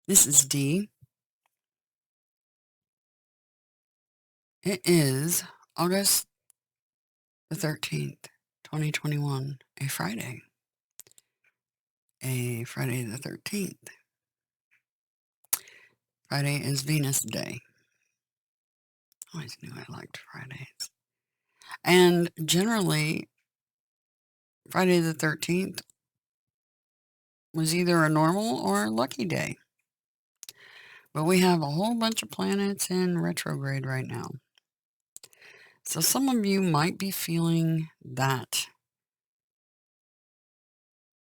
This is Dee. It is August the 13th, 2021, a Friday. A Friday the 13th. Friday is Venus Day. I always knew I liked Fridays. And generally, Friday the 13th was either a normal or a lucky day. But we have a whole bunch of planets in retrograde right now. So some of you might be feeling that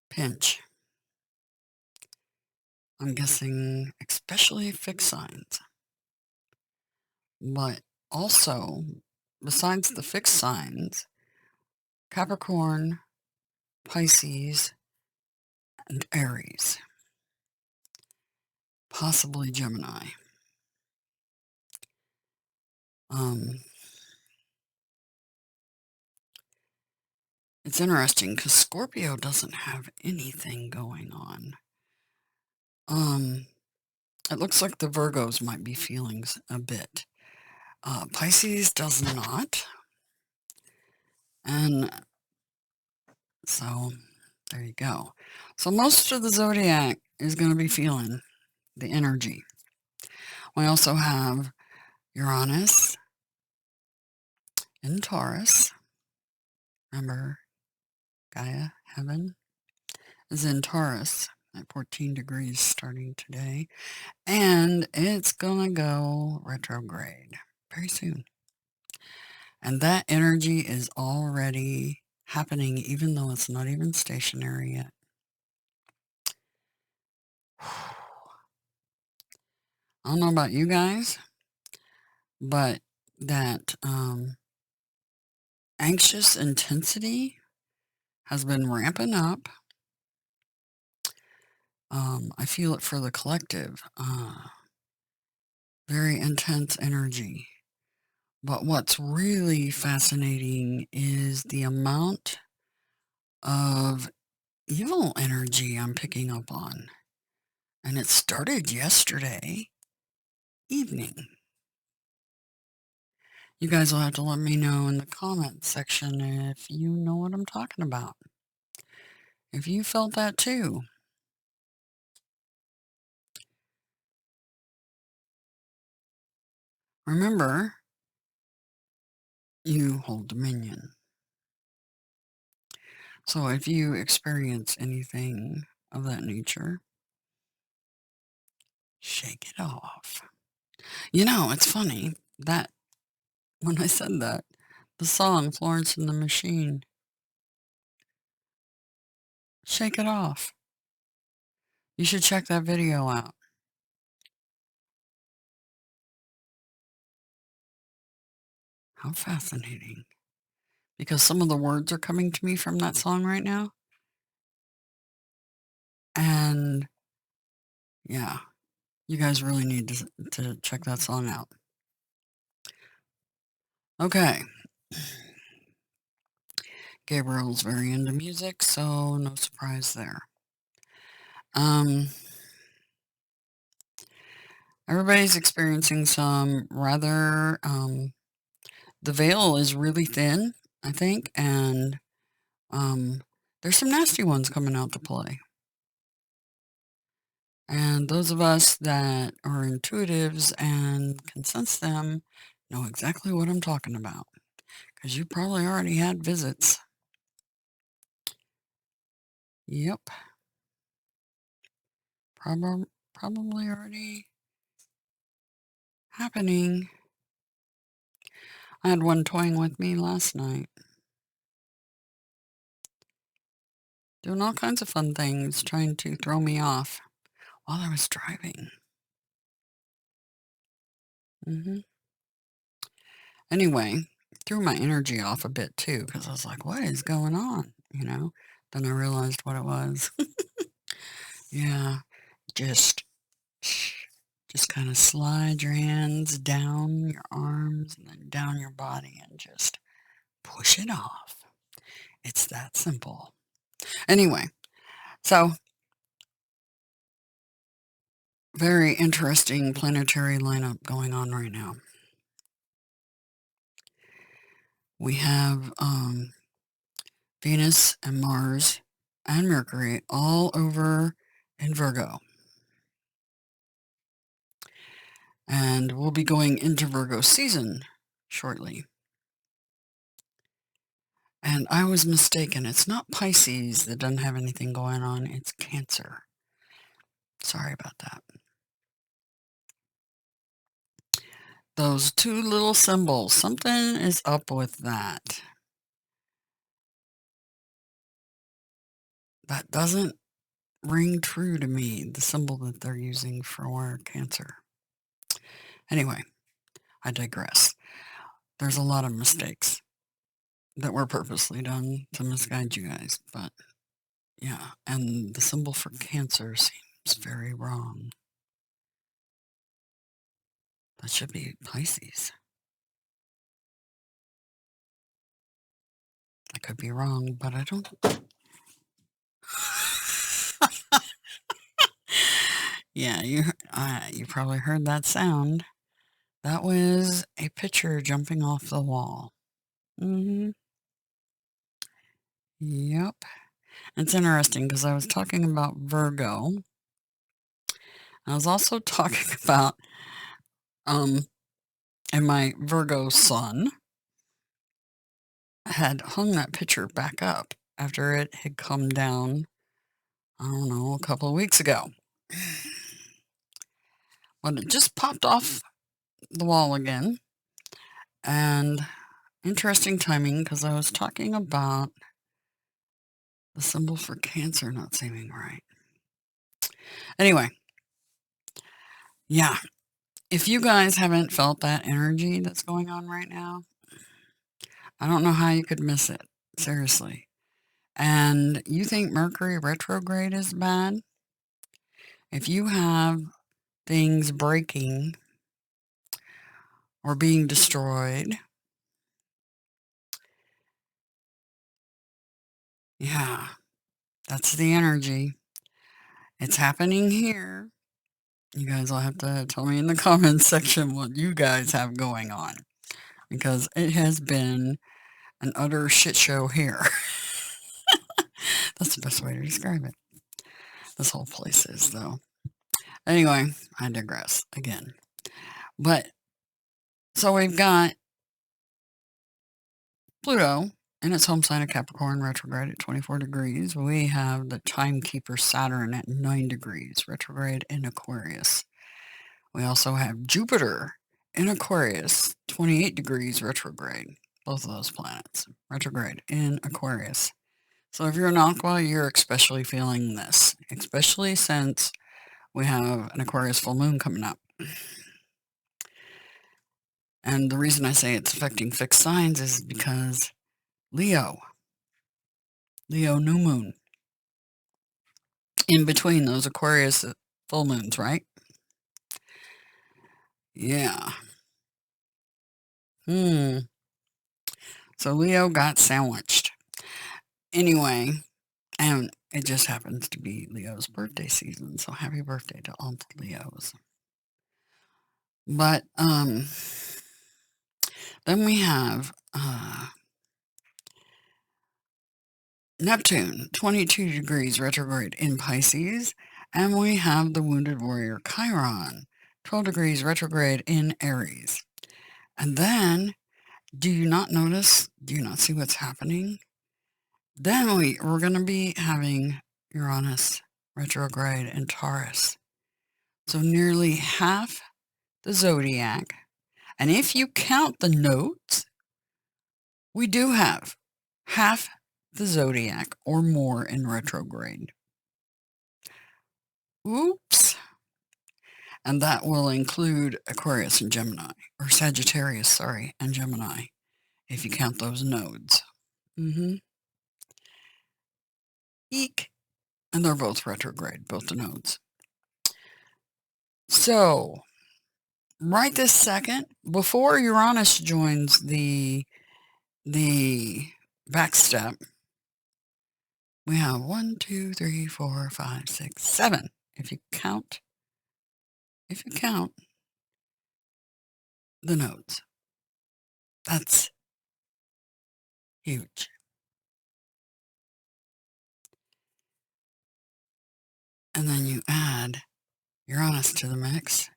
pinch. I'm guessing especially fixed signs. But also, besides the fixed signs, Capricorn, Pisces, and Aries, possibly Gemini. It's interesting because Scorpio doesn't have anything going on. It looks like the Virgos might be feeling a bit. Pisces does not. And so there you go. So most of the zodiac is going to be feeling the energy. We also have Uranus in Taurus. Remember, Gaia, heaven, is in Taurus at 14 degrees starting today. And it's going to go retrograde very soon. And that energy is already happening, even though it's not even stationary yet. I don't know about you guys, but that anxious intensity has been ramping up. I feel it for the collective. Very intense energy. But what's really fascinating is the amount of evil energy I'm picking up on. And it started yesterday evening. You guys will have to let me know in the comments section if you know what I'm talking about. If you felt that too. Remember, you hold dominion. So if you experience anything of that nature, shake it off. You know, it's funny that when I said that, the song Florence and the Machine, Shake It Off. You should check that video out. How fascinating. Because some of the words are coming to me from that song right now. And yeah, you guys really need to check that song out. Okay. Gabriel's very into music, so no surprise there. Everybody's experiencing some rather, the veil is really thin, I think, and there's some nasty ones coming out to play. And those of us that are intuitives and can sense them know exactly what I'm talking about, because you probably already had visits. Yep. Probably already happening. I had one toying with me last night. Doing all kinds of fun things, trying to throw me off while I was driving. Anyway, threw my energy off a bit too, because I was like, what is going on? Then I realized what it was. Yeah, just kind of slide your hands down your arms and then down your body and just push it off. It's that simple. Anyway, so very interesting planetary lineup going on right now. We have Venus and Mars and Mercury all over in Virgo. And we'll be going into Virgo season shortly. And I was mistaken. It's not Pisces that doesn't have anything going on. It's Cancer. Sorry about that. Those two little symbols. Something is up with that. That doesn't ring true to me, the symbol that they're using for Cancer. Anyway, I digress. There's a lot of mistakes that were purposely done to misguide you guys, but yeah, and the symbol for Cancer seems very wrong. That should be Pisces. I could be wrong, but I don't. Yeah, you probably heard that sound. That was a picture jumping off the wall. Yep. It's interesting because I was talking about Virgo. I was also talking about and my Virgo sun had hung that picture back up after it had come down, I don't know, a couple of weeks ago. But it just popped off the wall again. And interesting timing because I was talking about the symbol for Cancer not seeming right. Anyway, yeah. If you guys haven't felt that energy that's going on right now, I don't know how you could miss it. Seriously. And you think Mercury retrograde is bad? If you have things breaking or being destroyed, yeah, that's the energy. It's happening here. You guys will have to tell me in the comments section what you guys have going on, because it has been an utter shit show here. That's the best way to describe it. This whole place is, though. Anyway, I digress again. But, so we've got Pluto in its home sign of Capricorn retrograde at 24 degrees. We have the timekeeper Saturn at 9 degrees retrograde in Aquarius. We also have Jupiter in Aquarius, 28 degrees retrograde. Both of those planets retrograde in Aquarius. So if you're an Aqua, you're especially feeling this, especially since we have an Aquarius full moon coming up. And the reason I say it's affecting fixed signs is because Leo new moon, in between those Aquarius full moons, right? Yeah. So Leo got sandwiched. Anyway, and it just happens to be Leo's birthday season, so happy birthday to all the Leos. But then we have Neptune, 22 degrees retrograde in Pisces, and we have the wounded warrior Chiron, 12 degrees retrograde in Aries. And then, do you not notice, do you not see what's happening? Then we're going to be having Uranus retrograde in Taurus. So nearly half the zodiac. And if you count the nodes, we do have half the zodiac or more in retrograde. Oops. And that will include Aquarius and Gemini, or Sagittarius, sorry, and Gemini, if you count those nodes. Eek. And they're both retrograde, both the nodes. So, right this second, before Uranus joins the back step, we have 1, 2, 3, 4, 5, 6, 7. If you count if you count the nodes. That's huge. And then you add Uranus to the mix,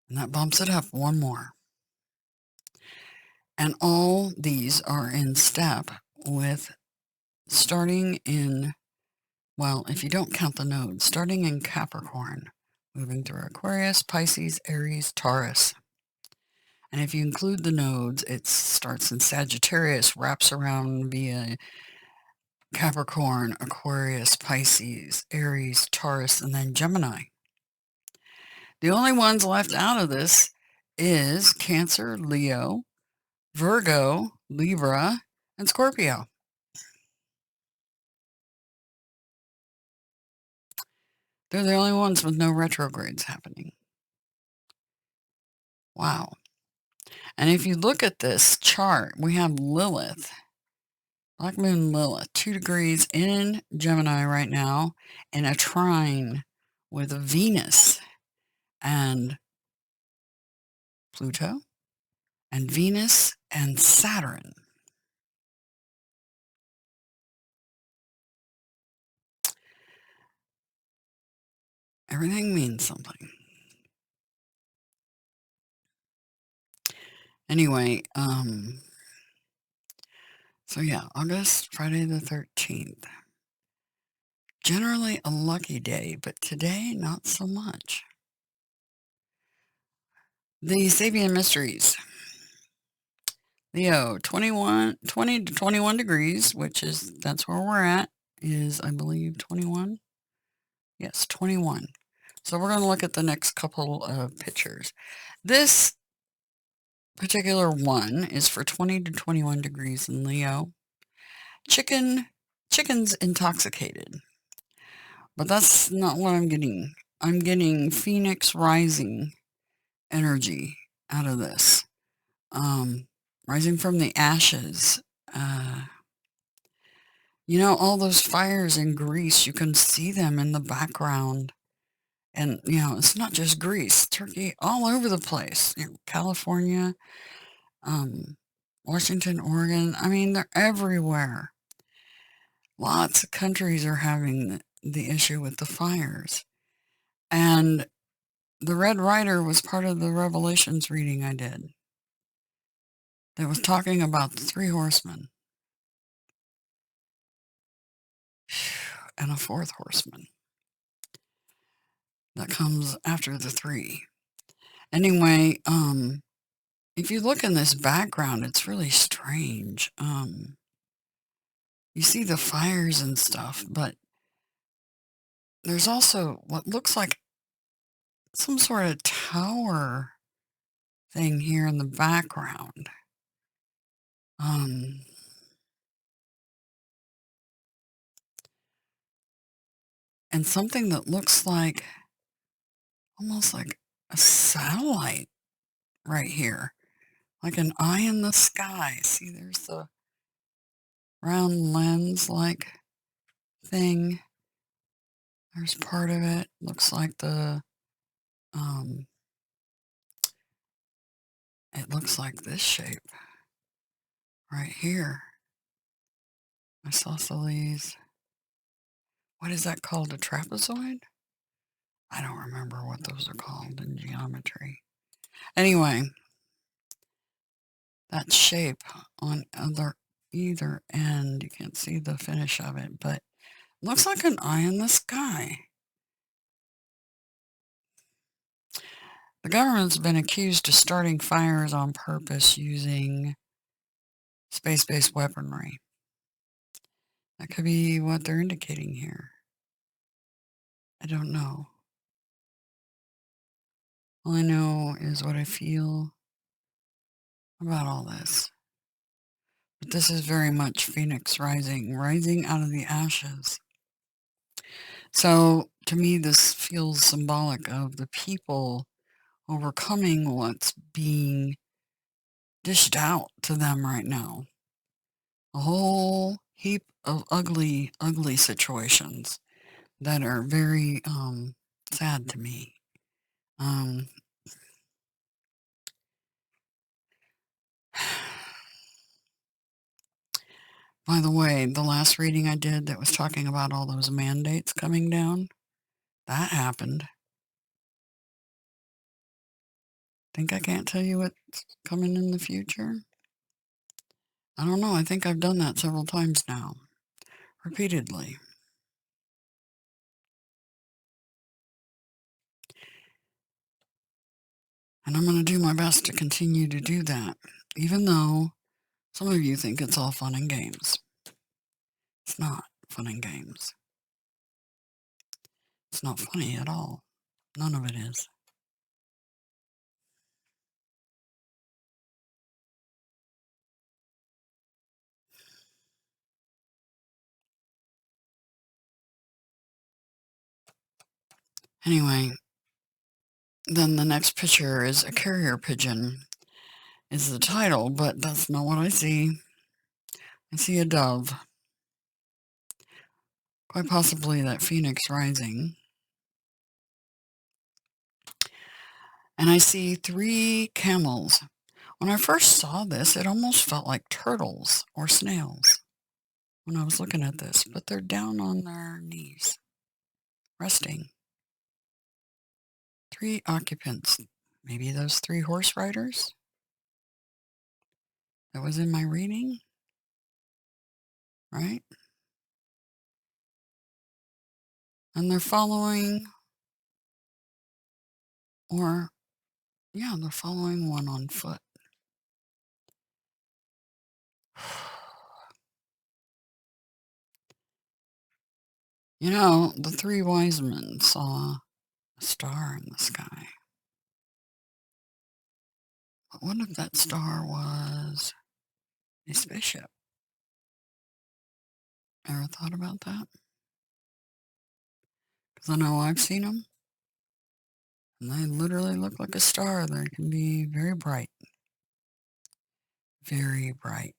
and that bumps it up one more. And all these are in step with starting in, well, if you don't count the nodes, starting in Capricorn, moving through Aquarius, Pisces, Aries, Taurus. And if you include the nodes, it starts in Sagittarius, wraps around via Capricorn, Aquarius, Pisces, Aries, Taurus, and then Gemini. The only ones left out of this is Cancer, Leo, Virgo, Libra, and Scorpio. They're the only ones with no retrogrades happening. Wow. And if you look at this chart, we have Lilith, Black Moon Lilith, 2 degrees in Gemini right now, in a trine with Venus and Pluto, and Venus and Saturn. Everything means something. Anyway, so yeah, August, Friday the 13th. Generally a lucky day, but today not so much. The Sabian Mysteries. Leo, 20 to 21 degrees, which is, that's where we're at, is, I believe, 21. Yes, 21. So we're going to look at the next couple of pictures. This particular one is for 20 to 21 degrees in Leo. Chicken's intoxicated. But that's not what I'm getting. I'm getting Phoenix rising energy out of this. Rising from the ashes. You know, all those fires in Greece, you can see them in the background. And, you know, it's not just Greece, Turkey, all over the place. You know, California, Washington, Oregon. I mean, they're everywhere. Lots of countries are having the issue with the fires. And the Red Rider was part of the Revelations reading I did. That was talking about the 3 horsemen. And a 4th horseman that comes after the 3. Anyway, if you look in this background, it's really strange. You see the fires and stuff, but there's also what looks like some sort of tower thing here in the background. And something that looks like almost like a satellite right here, like an eye in the sky. See, there's the round lens-like thing. There's part of it. Looks like the, it looks like this shape right here. Isosceles. What is that called? A trapezoid? I don't remember what those are called in geometry. Anyway, that shape on either end, you can't see the finish of it, but looks like an eye in the sky. The government's been accused of starting fires on purpose using space-based weaponry. That could be what they're indicating here. I don't know. All I know is what I feel about all this. But this is very much Phoenix rising out of the ashes. So to me, this feels symbolic of the people overcoming what's being dished out to them right now. A whole heap of ugly, ugly situations that are very sad to me. Um, by the way, the last reading I did that was talking about all those mandates coming down, that happened. Think I can't tell you what's coming in the future? I don't know. I think I've done that several times now, repeatedly. And I'm going to do my best to continue to do that, even though some of you think it's all fun and games. It's not fun and games. It's not funny at all. None of it is. Anyway, then the next picture is a carrier pigeon, is the title, but that's not what I see. I see a dove. Quite possibly that phoenix rising. And I see 3 camels. When I first saw this, it almost felt like turtles or snails when I was looking at this, but they're down on their knees, resting. 3 occupants. Maybe those 3 horse riders that was in my reading, right? And they're following, or, yeah, they're following one on foot. You know, the 3 wise men saw a star in the sky. But what if that star was a spaceship? Ever thought about that? Because I know I've seen them, and they literally look like a star. They can be very bright. Very bright.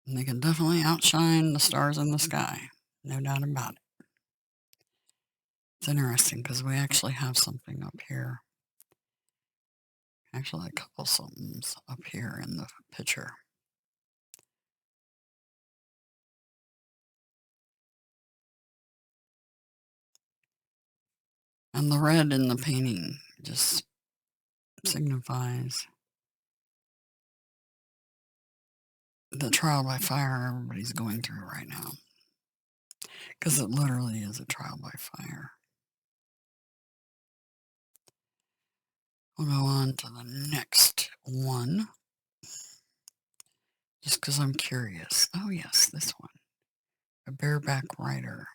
And they can definitely outshine the stars in the sky. No doubt about it. It's interesting because we actually have something up here. Actually, a couple somethings up here in the picture. And the red in the painting just signifies the trial by fire everybody's going through right now. Because it literally is a trial by fire. We'll go on to the next one. Just because I'm curious. Oh yes, this one. A bareback rider.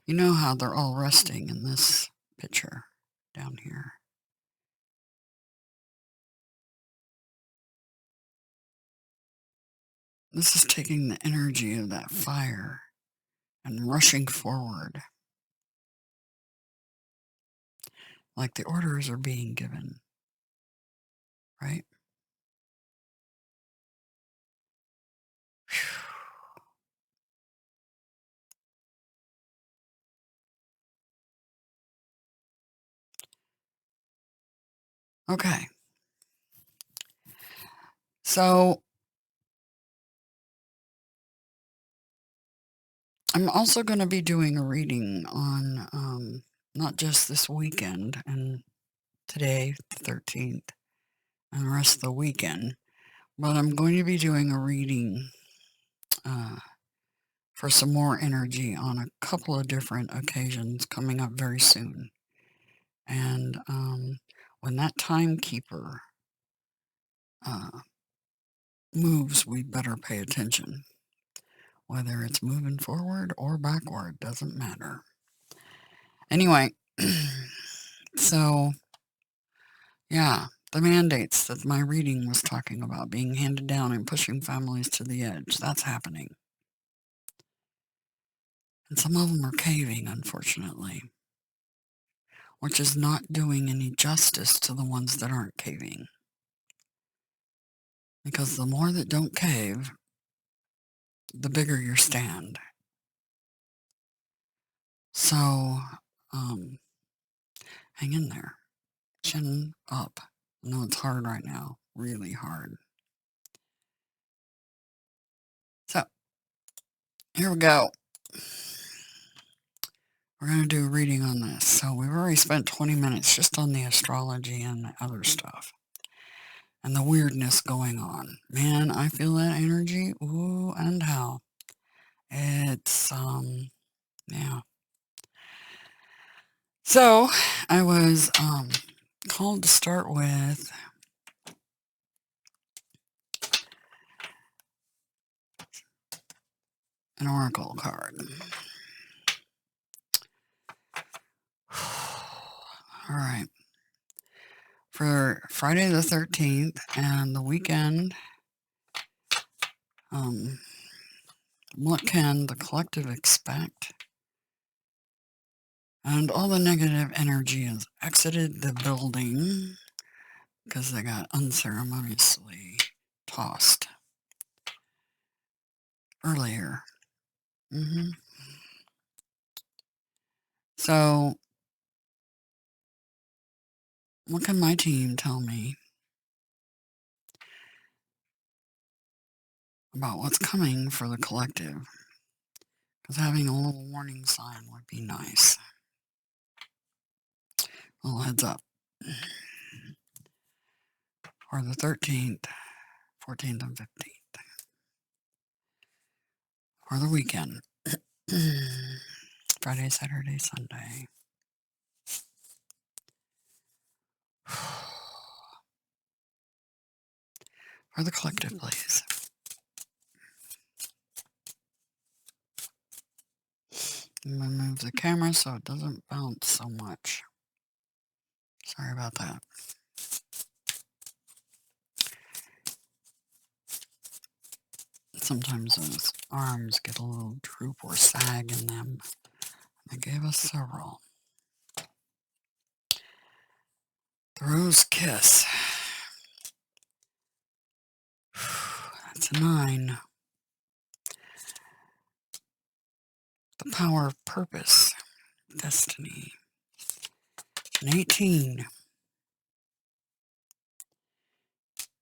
You know how they're all resting in this picture down here. This is taking the energy of that fire and rushing forward. Like the orders are being given. Right? Whew. Okay. So I'm also going to be doing a reading on not just this weekend and today, the 13th, and the rest of the weekend, but I'm going to be doing a reading for some more energy on a couple of different occasions coming up very soon. And when that timekeeper moves, we better pay attention. Whether it's moving forward or backward, doesn't matter. Anyway, so yeah, the mandates that my reading was talking about being handed down and pushing families to the edge, that's happening. And some of them are caving, unfortunately, which is not doing any justice to the ones that aren't caving. Because the more that don't cave, the bigger your stand. So, hang in there. Chin up. I know it's hard right now. Really hard. So, here we go. We're going to do a reading on this. So, we've already spent 20 minutes just on the astrology and the other stuff. And the weirdness going on. Man, I feel that energy. Ooh, and how. It's, yeah. So, I was called to start with an oracle card. All right. For Friday the 13th and the weekend, what can the collective expect? And all the negative energy has exited the building because they got unceremoniously tossed earlier. So, what can my team tell me about what's coming for the collective? Because having a little warning sign would be nice. A little heads up. For the 13th, 14th, and 15th. For the weekend. Friday, Saturday, Sunday. For the collective, please. I'm going to move the camera so it doesn't bounce so much. Sorry about that. Sometimes those arms get a little droop or sag in them. They gave us several. The Rose Kiss. That's a 9. The Power of Purpose. Destiny. An 18.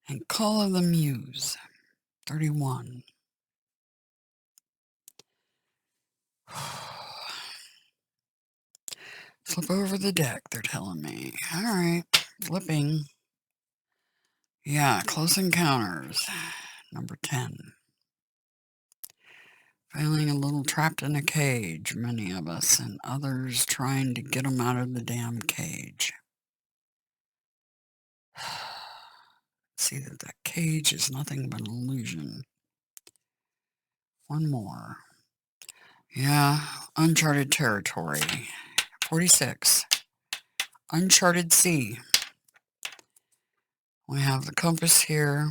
And Call of the Muse. 31. Flip over the deck, they're telling me. All right, flipping. Yeah, Close Encounters. Number 10. Feeling a little trapped in a cage, many of us, and others trying to get them out of the damn cage. See that that cage is nothing but an illusion. One more. Yeah, Uncharted Territory. 46. Uncharted Sea. We have the compass here.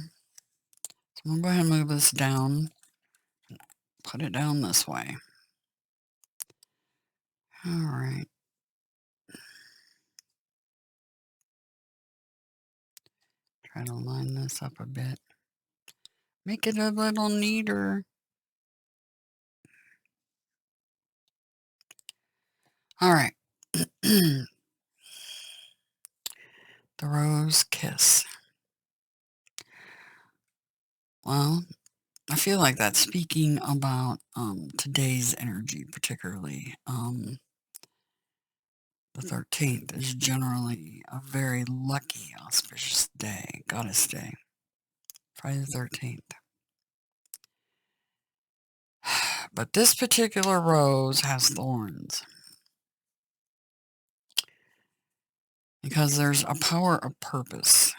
So I'm going to go ahead and move this down. Put it down this way. All right. Try to line this up a bit. Make it a little neater. All right. The Rose Kiss. Well, I feel like that's speaking about today's energy, particularly. The 13th is generally a very lucky, auspicious day, goddess day. Friday the 13th. But this particular rose has thorns. Because there's a power of purpose.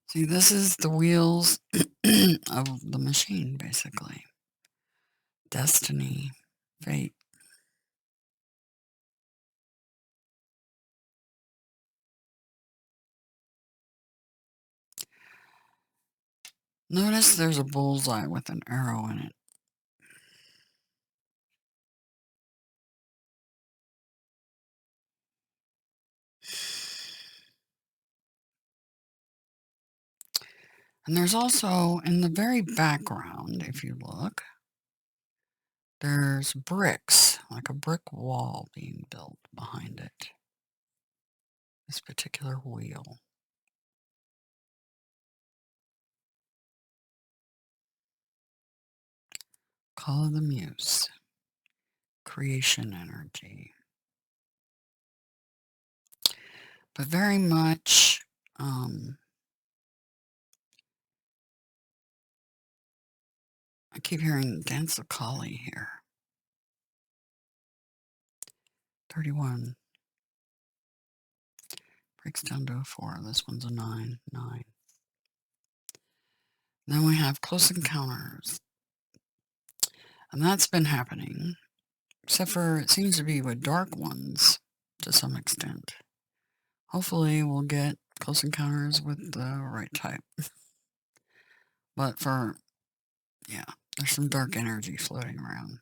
See, this is the wheels of the machine, basically. Destiny, fate. Notice there's a bullseye with an arrow in it. And there's also, in the very background, if you look, there's bricks, like a brick wall being built behind it. This particular wheel. Call of the Muse. Creation energy. But very much, I keep hearing Dance of Kali here. 31. Breaks down to a 4. This one's a 9. 9. Then we have Close Encounters. And that's been happening. Except for it seems to be with dark ones to some extent. Hopefully we'll get Close Encounters with the right type. But for, yeah, there's some dark energy floating around.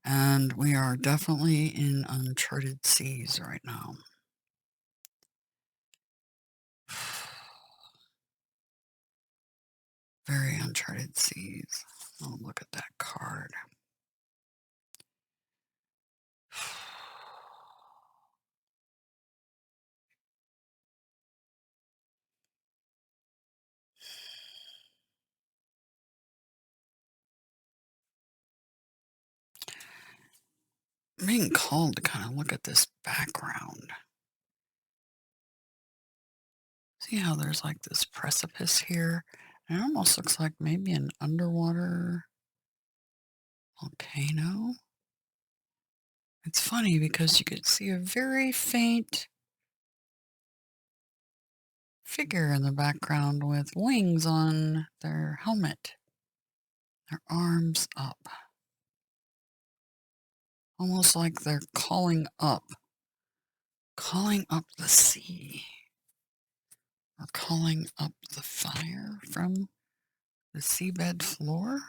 And we are definitely in uncharted seas right now. Very uncharted seas. Oh, look at that card. I'm being called to kind of look at this background. See how there's like this precipice here? And it almost looks like maybe an underwater volcano. It's funny because you could see a very faint figure in the background with wings on their helmet. Their arms up. Almost like they're calling up the sea. Or calling up the fire from the seabed floor?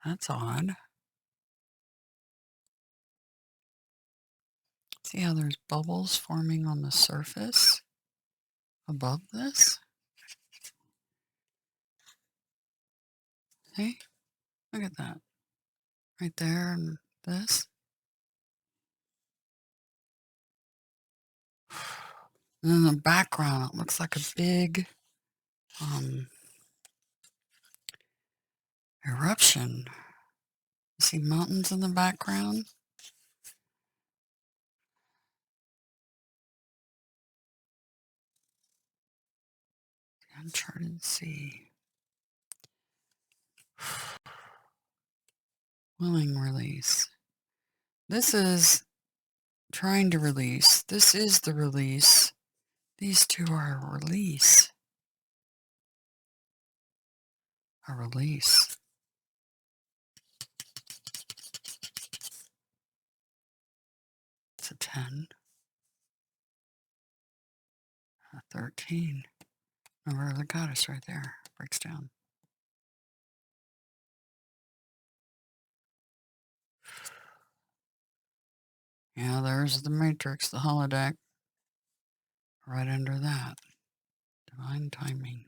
That's odd. See how there's bubbles forming on the surface above this? See? Look at that. Right there and this. And in the background, it looks like a big eruption. You see mountains in the background? The uncharted sea. Willing release. This is trying to release. This is the release. These two are a release. A release. It's a 10. A 13. Remember the goddess right there. Breaks down. Yeah, there's the matrix, the holodeck. Right under that. Divine timing.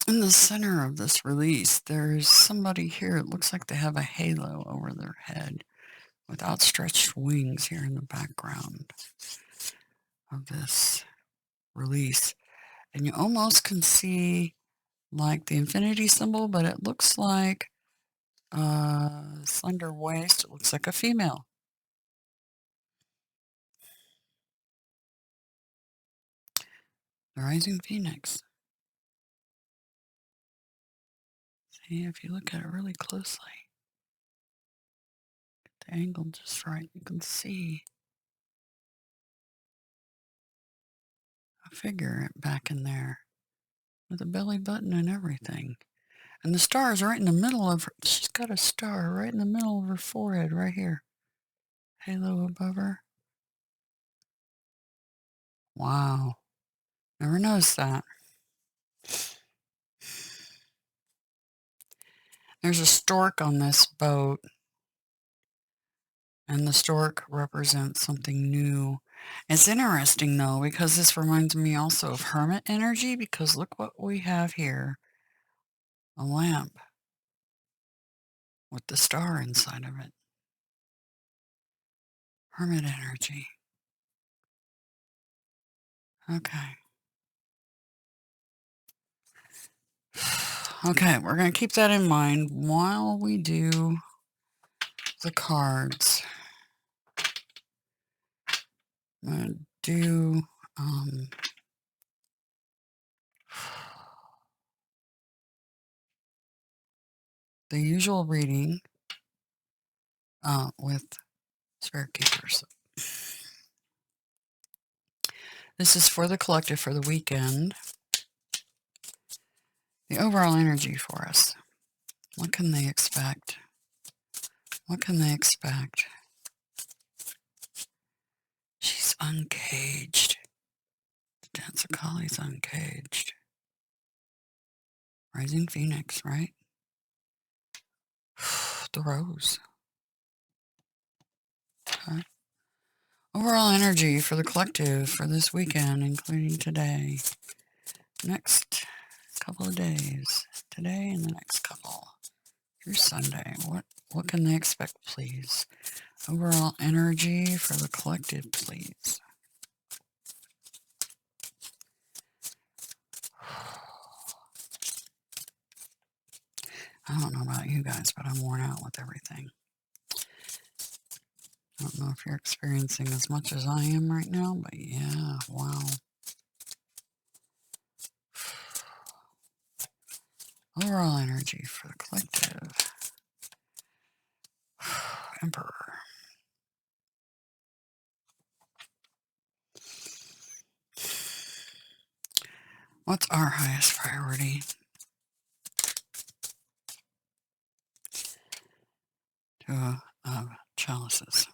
In the center of this release, there's somebody here. It looks like they have a halo over their head with outstretched wings here in the background of this release. And you almost can see like the infinity symbol, but it looks like a slender waist. It looks like a female. The rising phoenix. See, if you look at it really closely, get the angle just right, you can see a figure back in there with a belly button and everything. And the star is right in the middle of her. She's got a star right in the middle of her forehead right here. Halo above her. Wow. Never noticed that. There's a stork on this boat, and the stork represents something new. It's interesting, though, because this reminds me also of hermit energy, because look what we have here. A lamp with the star inside of it. Hermit energy. Okay. Okay, we're going to keep that in mind while we do the cards. I'm going to do the usual reading with Spirit Keepers. This is for the collective for the weekend. The overall energy for us. What can they expect? What can they expect? She's uncaged. The Dance of Kali's uncaged. Rising Phoenix, right? The Rose. Okay. Overall energy for the collective for this weekend, including today. Next couple of days. Today and the next couple. Through Sunday. What can they expect, please? Overall energy for the collective, please. I don't know about you guys, but I'm worn out with everything. I don't know if you're experiencing as much as I am right now, but yeah, wow. Overall energy for the collective. Emperor. What's our highest priority? Two of chalices.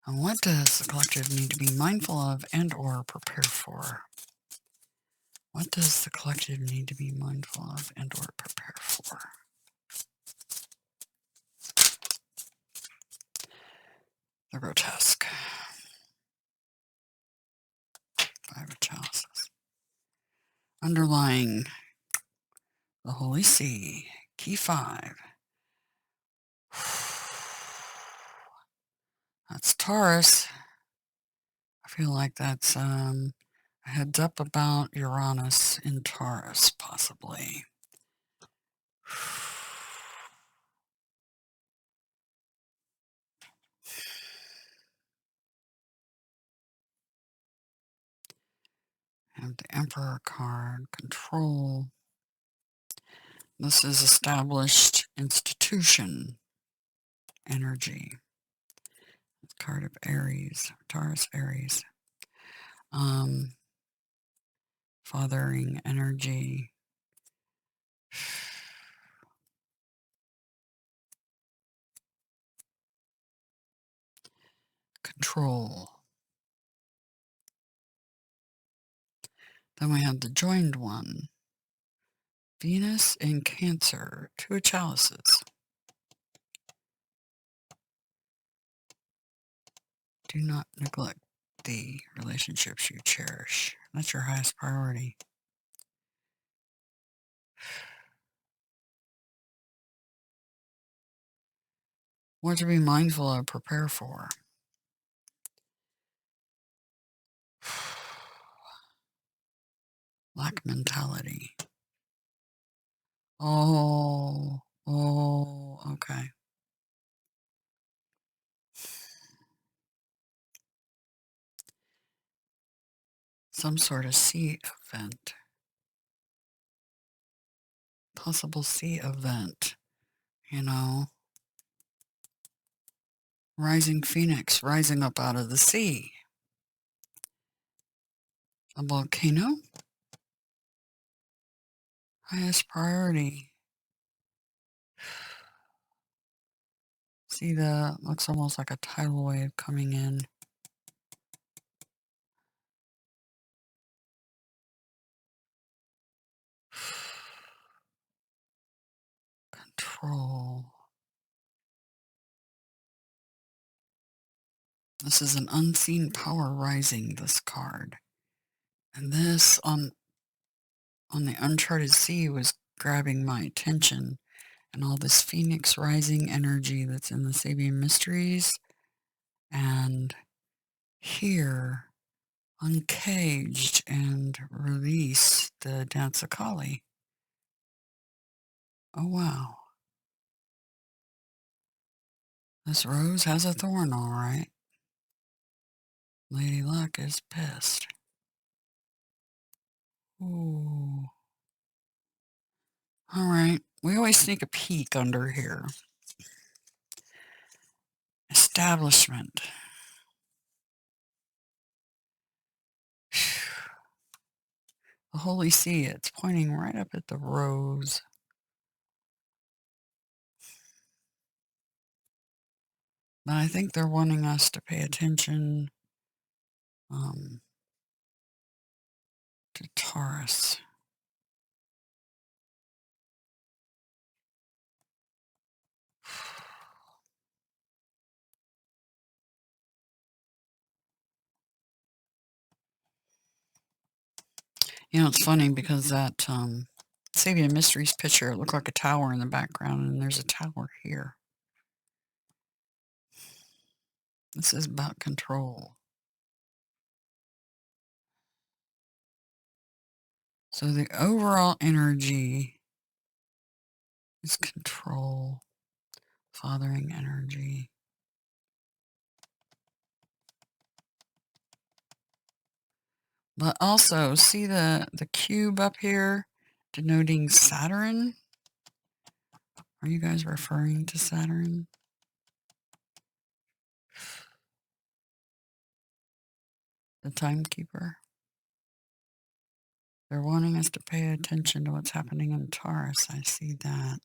And what does the collective need to be mindful of and or prepare for? What does the collective need to be mindful of and or prepare for? The grotesque. Five of chalices. Underlying the Holy See. Key 5. That's Taurus. I feel like that's a heads up about Uranus in Taurus, possibly. And the Emperor card, control. This is established institution energy. Card of Aries, Taurus, Aries. Fathering energy. Control. Then we have the joined one. Venus in Cancer, 2 of chalices. Do not neglect the relationships you cherish. That's your highest priority. What to be mindful of, prepare for. Lack mentality. Oh, okay. Some sort of sea event. Possible sea event, you know. Rising Phoenix rising up out of the sea. A volcano? Highest priority. See the, looks almost like a tidal wave coming in. Control. This is an unseen power rising, this card. And this on the uncharted sea was grabbing my attention. And all this phoenix rising energy that's in the Sabian mysteries. And here, uncaged and release the dance of Kali. Oh wow. This rose has a thorn, all right. Lady Luck is pissed. Ooh. All right. We always sneak a peek under here. Establishment. The Holy See, it's pointing right up at the rose. But I think they're wanting us to pay attention to Taurus. You know, it's funny because that Sabian Mysteries picture, it looked like a tower in the background, and there's a tower here. This is about control. So the overall energy is control, fathering energy. But also, see the cube up here denoting Saturn? Are you guys referring to Saturn? The timekeeper? They're wanting us to pay attention to what's happening in Taurus. I see that.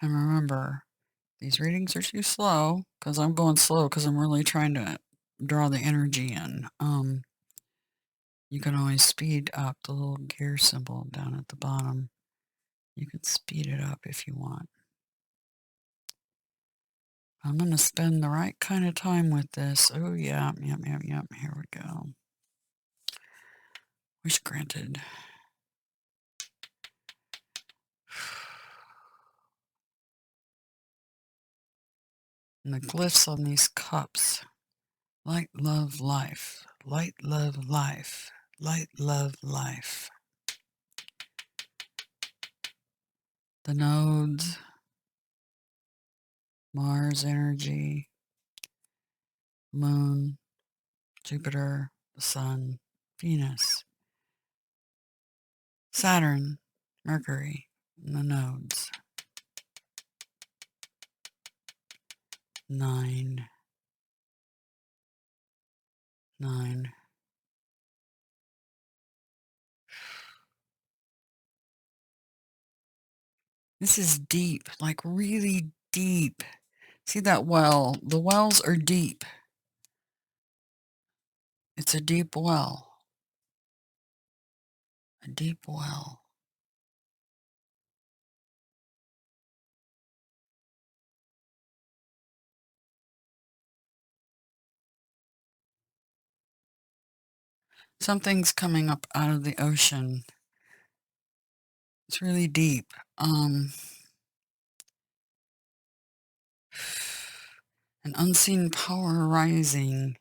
And remember, these readings are too slow because I'm going slow because I'm really trying to draw the energy in. You can always speed up the little gear symbol down at the bottom. You can speed it up if you want. I'm going to spend the right kind of time with this. Oh, yeah, yep. Here we go. Wish granted. And the glyphs on these cups. Light, love, life. Light, love, life. Light, love, life. The nodes. Mars energy. Moon. Jupiter. The Sun. Venus. Saturn. Mercury. And the nodes. 9. 9. This is deep, like really deep. See that well? The wells are deep. It's a deep well. A deep well. Something's coming up out of the ocean. It's really deep. An unseen power rising.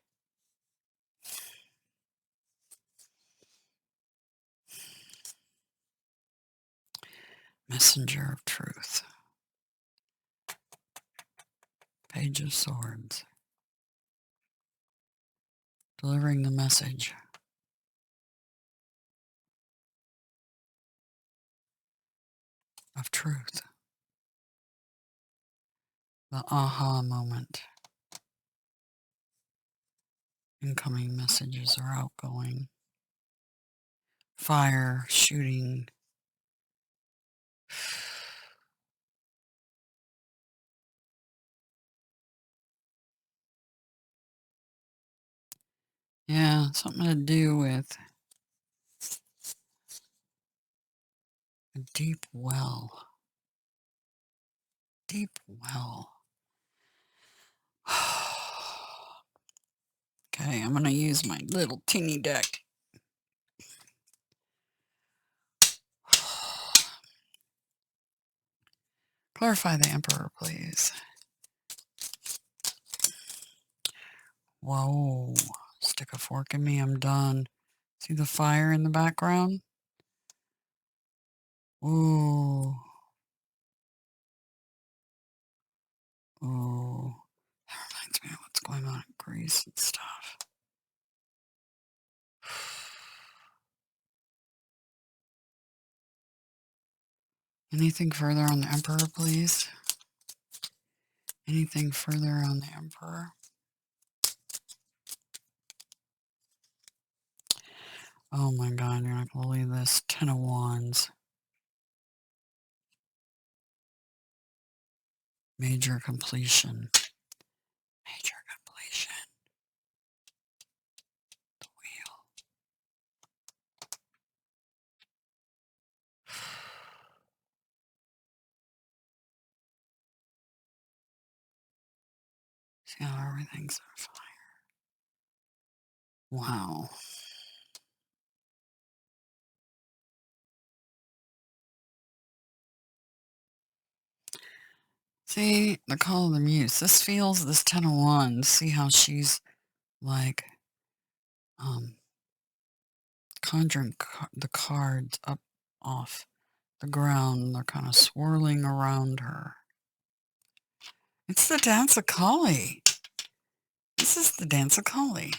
Messenger of truth. Page of swords. Delivering the message of truth. The aha moment. Incoming messages are outgoing. Fire shooting. Yeah, something to do with a deep well. Deep well. Okay, I'm going to use my little teeny deck. Clarify the Emperor, please. Whoa. Stick a fork in me, I'm done. See the fire in the background? Ooh. Ooh. That reminds me of what's going on in Greece and stuff. Anything further on the Emperor, please? Anything further on the Emperor? Oh my God, you're not going to believe this. 10 of Wands. Major completion. Major completion. The wheel. See how everything's on fire. Wow. See, the call of the muse. This feels this 10 of Wands. See how she's like conjuring the cards up off the ground. They're kind of swirling around her. It's the dance of Kali. This is the dance of Kali.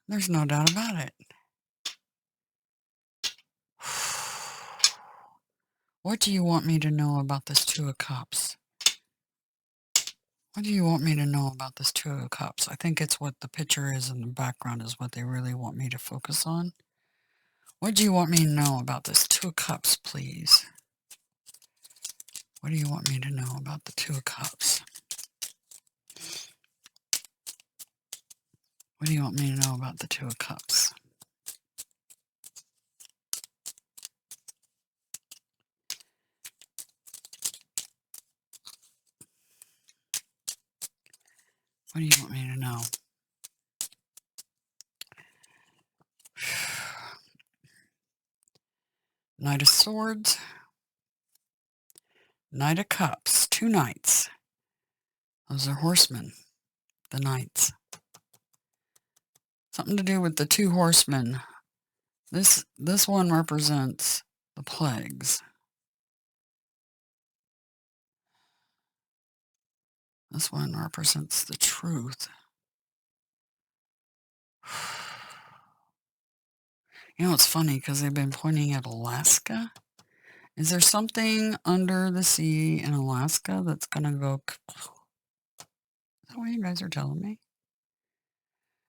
There's no doubt about it. What do you want me to know about this Two of Cups? What do you want me to know about this Two of Cups? I think it's what the picture is in the background is what they really want me to focus on. What do you want me to know about this Two of Cups, please? What do you want me to know about the Two of Cups? What do you want me to know about the Two of Cups? What do you want me to know? Knight of Swords. Knight of Cups. 2 knights. Those are horsemen. The knights. Something to do with the 2 horsemen. This one represents the plagues. This one represents the truth. You know, it's funny because they've been pointing at Alaska. Is there something under the sea in Alaska that's going to go... Is that what you guys are telling me?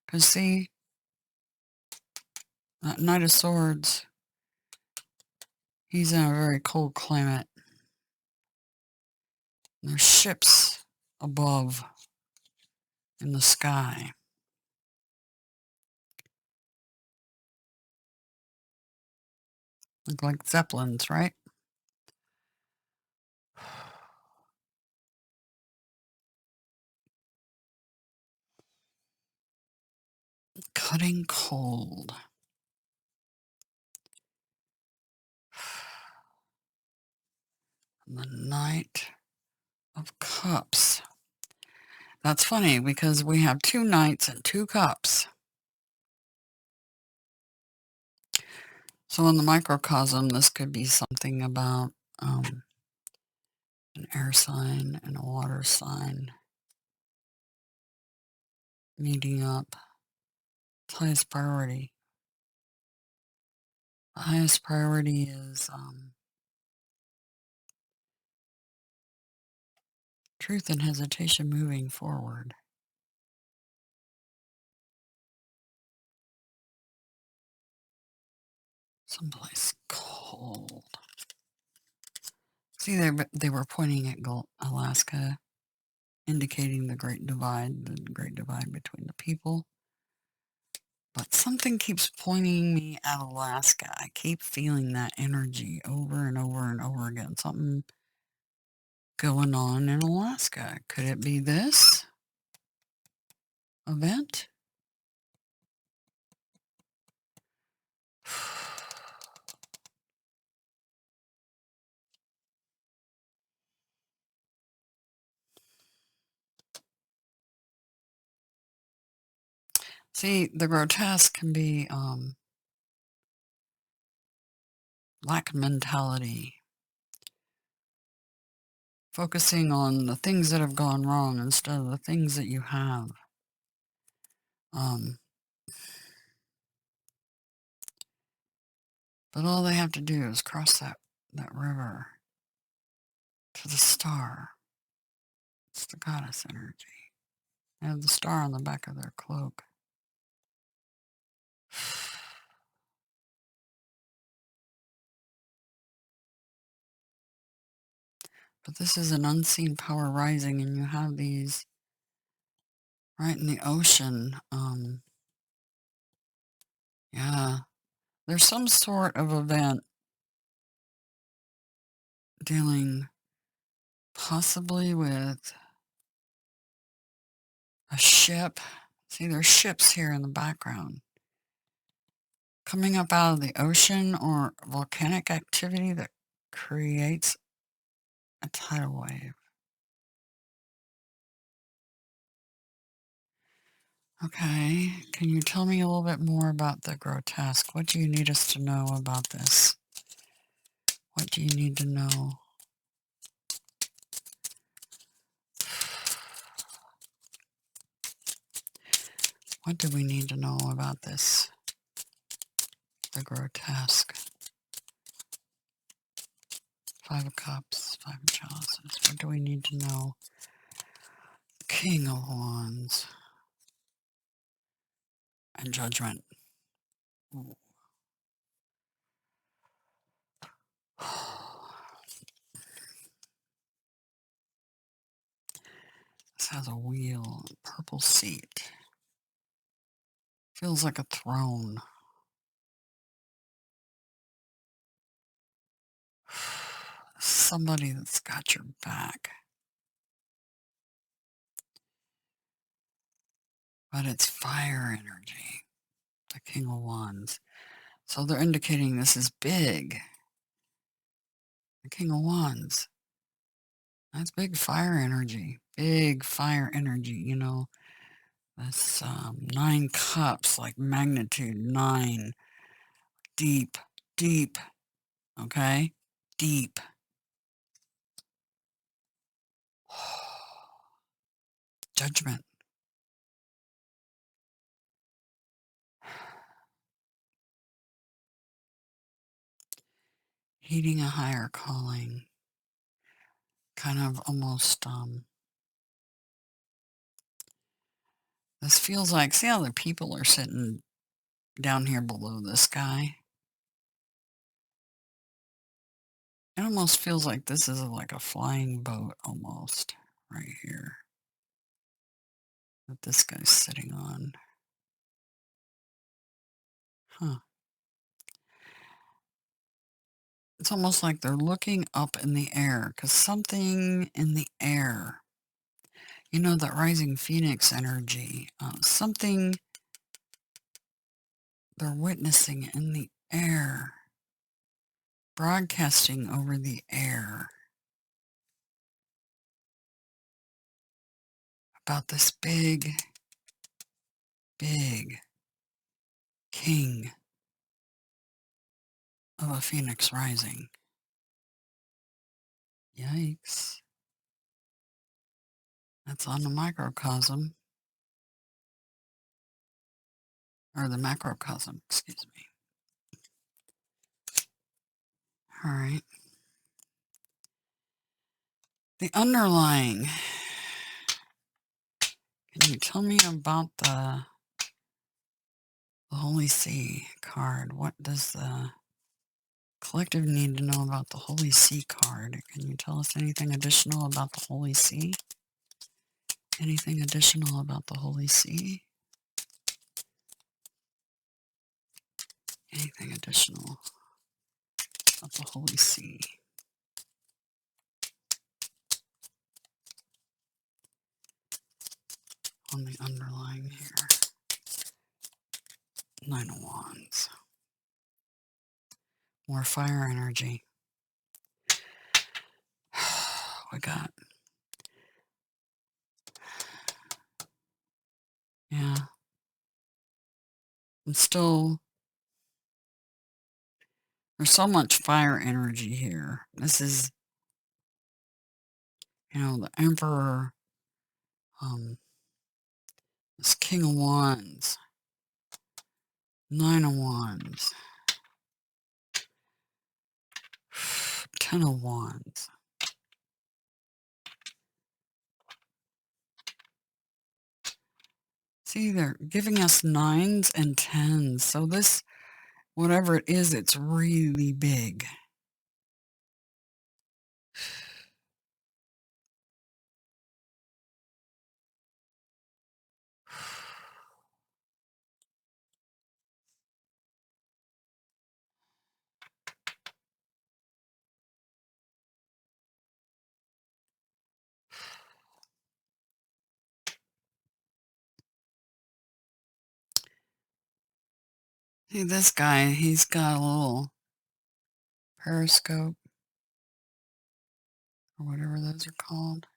Because, see, that Knight of Swords, he's in a very cold climate. There's ships above in the sky. Look like zeppelins, right? Cutting cold. The Knight of Cups. That's funny because we have 2 knights and 2 cups. So in the microcosm, this could be something about an air sign and a water sign meeting up. It's highest priority. The highest priority is truth and hesitation moving forward. Someplace cold. See, they were pointing at Alaska indicating the great divide between the people. But something keeps pointing me at Alaska. I keep feeling that energy over and over and over again. Something going on in Alaska. Could it be this event? See, the grotesque can be lack mentality, focusing on the things that have gone wrong instead of the things that you have. But all they have to do is cross that river to the star. It's the goddess energy. They have the star on the back of their cloak. But this is an unseen power rising, and you have these right in the ocean. Yeah, there's some sort of event dealing possibly with a ship. See, there's ships here in the background coming up out of the ocean or volcanic activity that creates a tidal wave. Okay, can you tell me a little bit more about the grotesque? What do you need us to know about this? What do you need to know? What do we need to know about this? The grotesque. 5 of Cups, 5 of Chalices. What do we need to know? King of Wands. And Judgment. Ooh. This has a wheel, a purple seat. Feels like a throne. Somebody that's got your back. But it's fire energy. The King of Wands. So they're indicating this is big. The King of Wands. That's big fire energy. Big fire energy, you know. That's 9 cups, like magnitude 9. Deep, deep. Okay? Deep. Judgment. Heeding a higher calling. Kind of almost, this feels like, see how the people are sitting down here below this guy? It almost feels like this is like a flying boat almost, right here. That this guy's sitting on. Huh. It's almost like they're looking up in the air, because something in the air, you know, that rising phoenix energy, something they're witnessing in the air, broadcasting over the air about this big, big king of a phoenix rising. Yikes. That's on the microcosm. Or the macrocosm, excuse me. All right. The underlying. Can you tell me about the Holy See card? What does the collective need to know about the Holy See card? Can you tell us anything additional about the Holy See? Anything additional about the Holy See? Anything additional about the Holy See? On the underlying here. Nine of Wands. More fire energy. We got, yeah. And still, there's so much fire energy here. This is, you know, the Emperor, this King of Wands, Nine of Wands, Ten of Wands. See, they're giving us nines and tens. So this, whatever it is, it's really big. See, this guy, he's got a little periscope, or whatever those are called.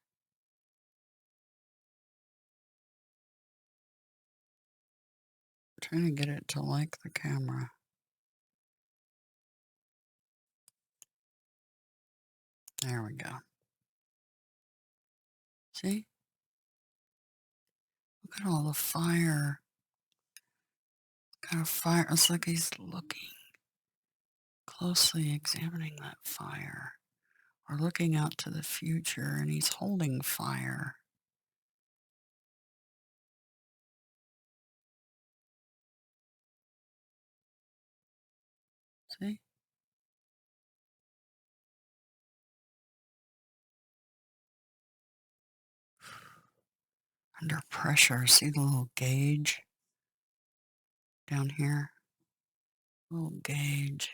I'm trying to get it to like the camera. There we go. See? Look at all the fire. Look at fire. It's like he's looking, closely examining that fire. Or looking out to the future, and he's holding fire. See? Under pressure. See the little gauge down here? Little gauge.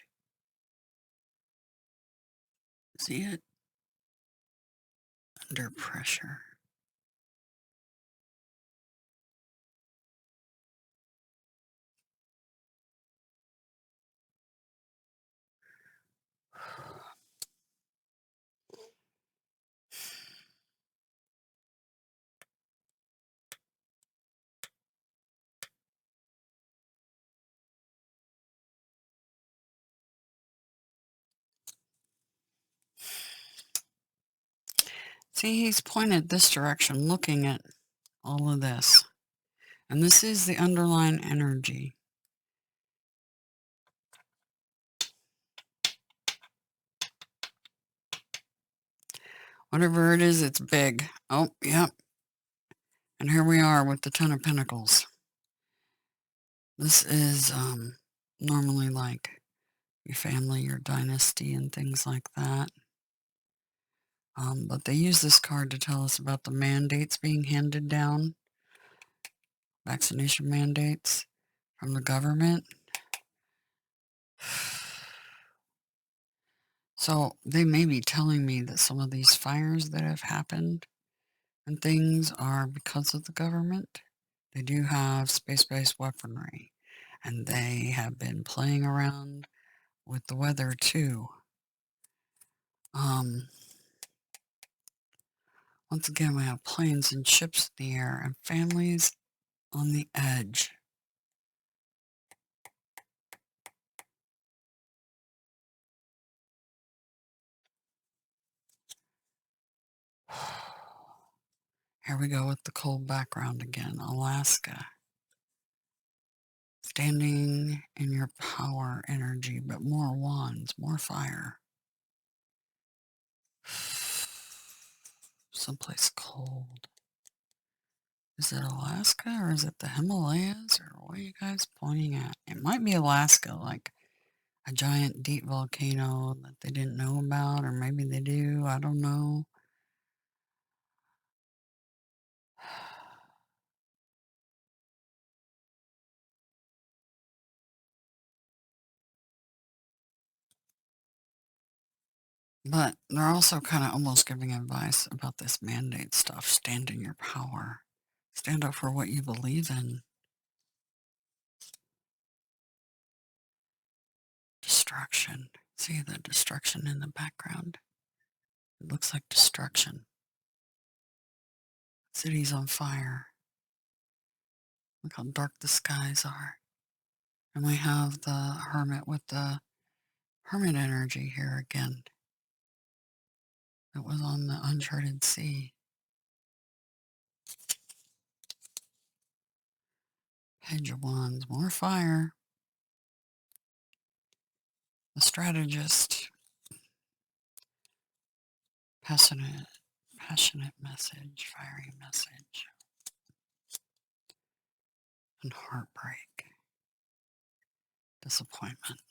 See it? Under pressure. See, he's pointed this direction, looking at all of this. And this is the underlying energy. Whatever it is, it's big. Oh, yep. And here we are with the Ten of Pentacles. This is normally like your family, your dynasty, and things like that. But they use this card to tell us about the mandates being handed down, vaccination mandates from the government. So they may be telling me that some of these fires that have happened and things are because of the government. They do have space-based weaponry, and they have been playing around with the weather too. Once again, we have planes and ships in the air and families on the edge. Here we go with the cold background again. Alaska. Standing in your power energy, but more wands, more fire. Someplace cold. Is it Alaska or is it the Himalayas, or what are you guys pointing at? It might be Alaska, like a giant deep volcano that they didn't know about, or maybe they do. I don't know. But they're also kind of almost giving advice about this mandate stuff. Stand in your power. Stand up for what you believe in. Destruction. See the destruction in the background? It looks like destruction. City's on fire. Look how dark the skies are. And we have the hermit with the hermit energy here again. It was on the uncharted sea. Page of Wands, more fire. The strategist. Passionate message, fiery message. And heartbreak. Disappointment.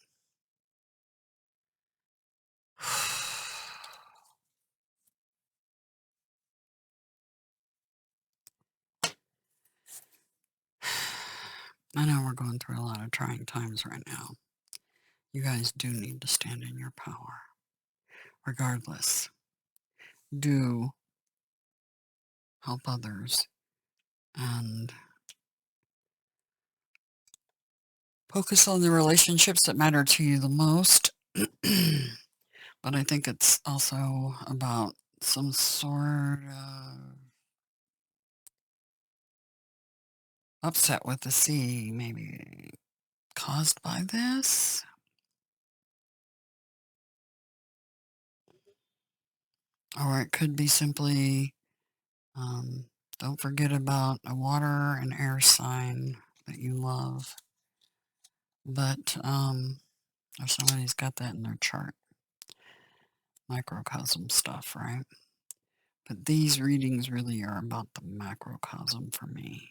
I know we're going through a lot of trying times right now. You guys do need to stand in your power. Regardless, do help others and focus on the relationships that matter to you the most. But I think it's also about some sort of upset with the sea, maybe caused by this. Or it could be simply, don't forget about a water and air sign that you love. But or somebody's got that in their chart. Microcosm stuff, right? But these readings really are about the macrocosm for me.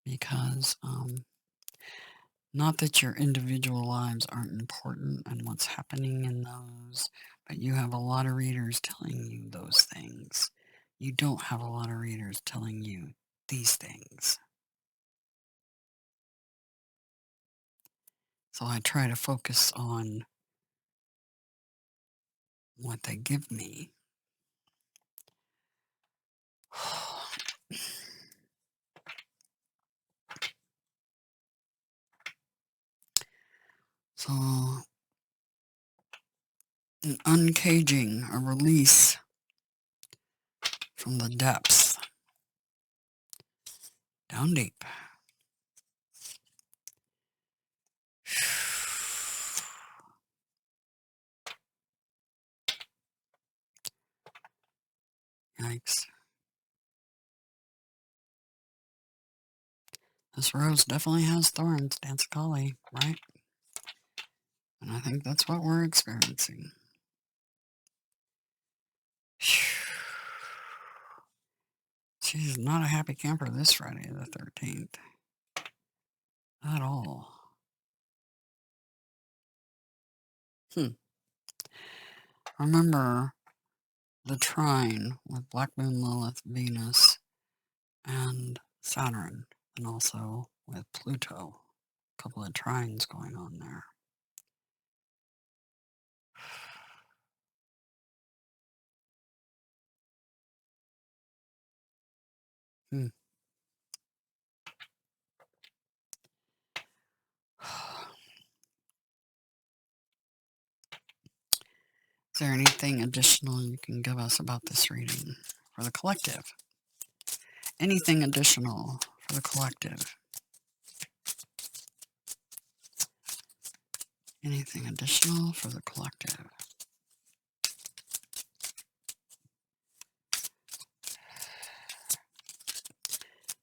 Because not that your individual lives aren't important and what's happening in those, but you have a lot of readers telling you those things. You don't have a lot of readers telling you these things. So I try to focus on what they give me. So an uncaging, a release from the depths, down deep. Yikes. This rose definitely has thorns, Dance Collie, right? And I think that's what we're experiencing. She's not a happy camper this Friday the 13th. At all. Remember the trine with Black Moon, Lilith, Venus, and Saturn, and also with Pluto. A couple of trines going on there. Is there anything additional you can give us about this reading for the collective? Anything additional for the collective? Anything additional for the collective?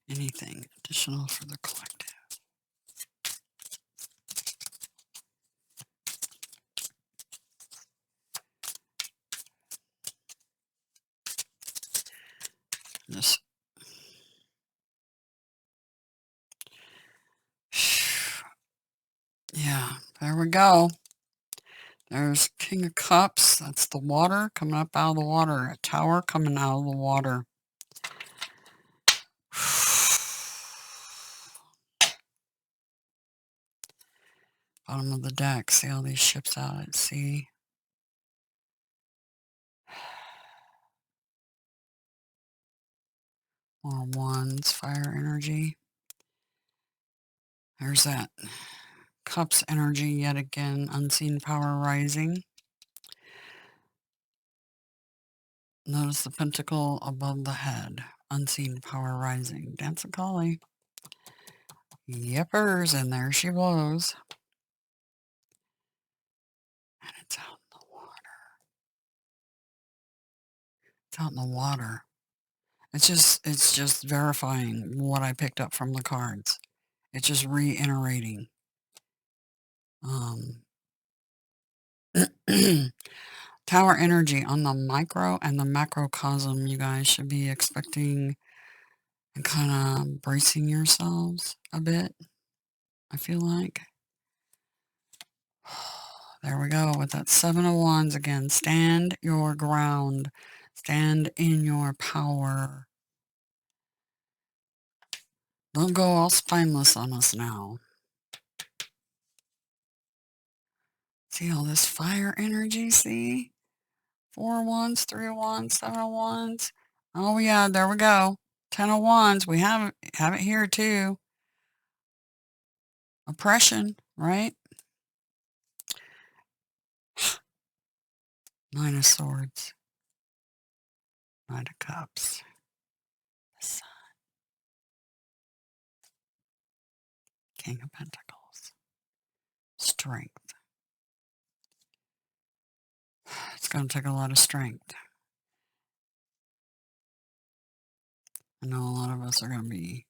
Anything additional for the collective? This. Yeah, there we go. There's King of Cups. That's the water coming up out of the water. A tower coming out of the water. Bottom of the deck. See all these ships out at sea? More wands, fire energy. There's that cups energy yet again, unseen power rising. Notice the pentacle above the head, unseen power rising. Dance a collie. Yepers, and there she blows. And it's out in the water. It's out in the water. It's just verifying what I picked up from the cards. It's just reiterating. Tower energy on the micro and the macrocosm. You guys should be expecting and kind of bracing yourselves a bit, I feel like. There we go with that 7 of Wands again. Stand your ground. Stand in your power. Don't go all spineless on us now. See all this fire energy, see? 4 of Wands, 3 of Wands, 7 of Wands. Oh yeah, there we go. 10 of Wands. We have it here too. Oppression, right? 9 of Swords. Knight of Cups. The Sun. King of Pentacles. Strength. It's going to take a lot of strength. I know a lot of us are going to be,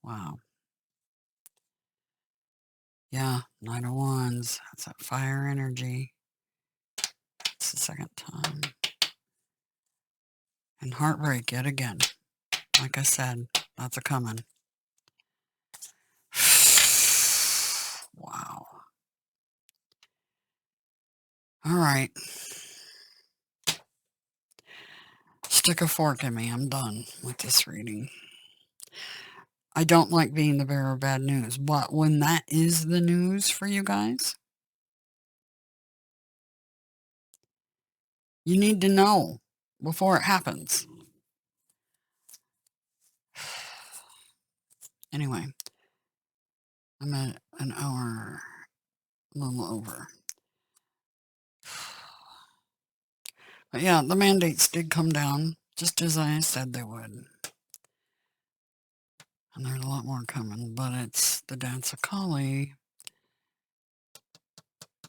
wow. Yeah, Knight of Wands. That's that fire energy. It's the second time. And heartbreak yet again. Like I said, that's a coming. Wow. All right. Stick a fork in me. I'm done with this reading. I don't like being the bearer of bad news, but when that is the news for you guys, you need to know before it happens. Anyway, I'm at an hour, a little over. But yeah, the mandates did come down, just as I said they would. And there's a lot more coming, but it's the dance of Kali.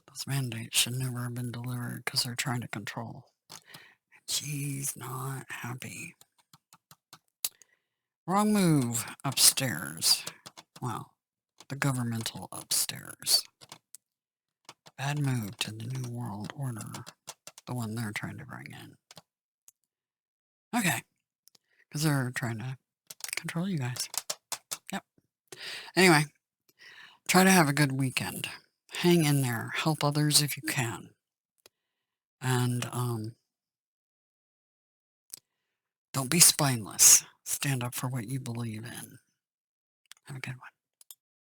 Those mandates should never have been delivered because they're trying to control. She's not happy. Wrong move upstairs. Well, the governmental upstairs. Bad move to the New World Order. The one they're trying to bring in. Okay. Because they're trying to control you guys. Yep. Anyway, try to have a good weekend. Hang in there. Help others if you can. And don't be spineless. Stand up for what you believe in. Have a good one.